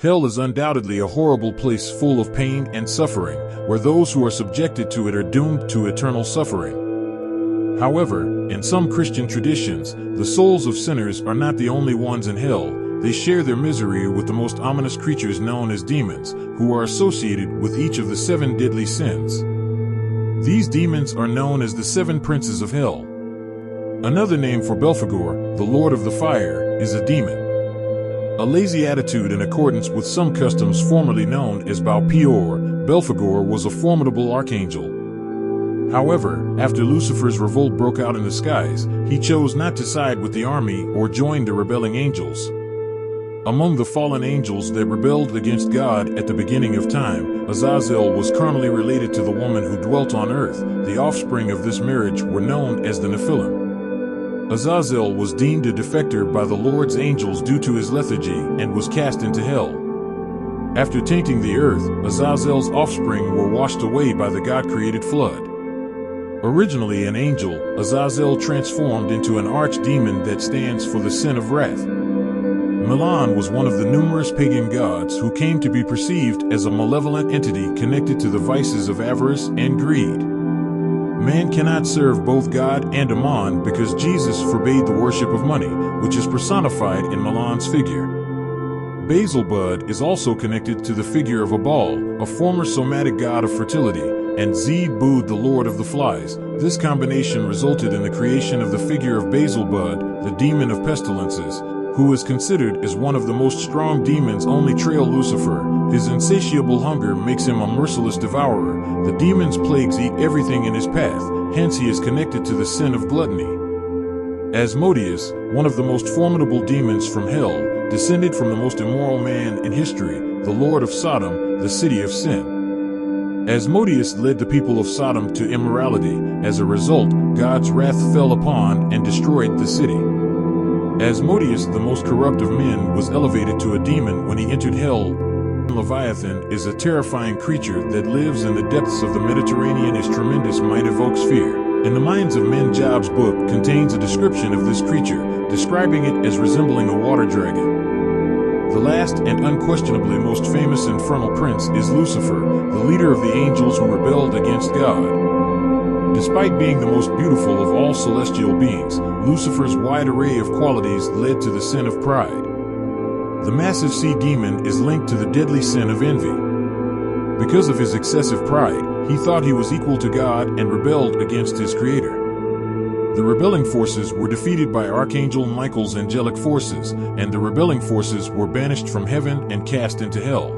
Hell is undoubtedly a horrible place full of pain and suffering, where those who are subjected to it are doomed to eternal suffering. However, in some Christian traditions, the souls of sinners are not the only ones in hell. They share their misery with the most ominous creatures known as demons, who are associated with each of the 7 deadly sins. These demons are known as the 7 princes of hell. Another name for Belphegor, the Lord of the Fire, is a demon. A lazy attitude in accordance with some customs formerly known as Baal-peor, Belphegor was a formidable archangel. However, after Lucifer's revolt broke out in the skies, he chose not to side with the army or join the rebelling angels. Among the fallen angels that rebelled against God at the beginning of time, Azazel was carnally related to the woman who dwelt on earth. The offspring of this marriage were known as the Nephilim. Azazel was deemed a defector by the Lord's angels due to his lethargy and was cast into hell. After tainting the earth, Azazel's offspring were washed away by the God-created flood. Originally an angel, Azazel transformed into an archdemon that stands for the sin of wrath. Milan was one of the numerous pagan gods who came to be perceived as a malevolent entity connected to the vices of avarice and greed. Man cannot serve both God and Ammon because Jesus forbade the worship of money, which is personified in Milan's figure. Beelzebub is also connected to the figure of Abal, a former somatic god of fertility, and Zebud, the lord of the flies. This combination resulted in the creation of the figure of Beelzebub, the demon of pestilences, who is considered as one of the most strong demons only trail Lucifer. His insatiable hunger makes him a merciless devourer. The demon's plagues eat everything in his path, hence he is connected to the sin of gluttony. Asmodeus, one of the most formidable demons from hell, descended from the most immoral man in history, the Lord of Sodom, the city of sin. Asmodeus led the people of Sodom to immorality. As a result, God's wrath fell upon and destroyed the city. Asmodeus, the most corrupt of men, was elevated to a demon when he entered hell. Leviathan is a terrifying creature that lives in the depths of the Mediterranean. His tremendous might evokes fear. In the Minds of Men, Job's book contains a description of this creature, describing it as resembling a water dragon. The last and unquestionably most famous infernal prince is Lucifer, the leader of the angels who rebelled against God. Despite being the most beautiful of all celestial beings, Lucifer's wide array of qualities led to the sin of pride. The massive sea demon is linked to the deadly sin of envy. Because of his excessive pride, he thought he was equal to God and rebelled against his creator. The rebelling forces were defeated by Archangel Michael's angelic forces, and the rebelling forces were banished from heaven and cast into hell.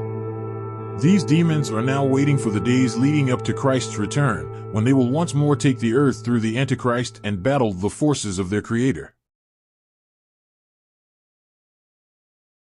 These demons are now waiting for the days leading up to Christ's return, when they will once more take the earth through the Antichrist and battle the forces of their creator.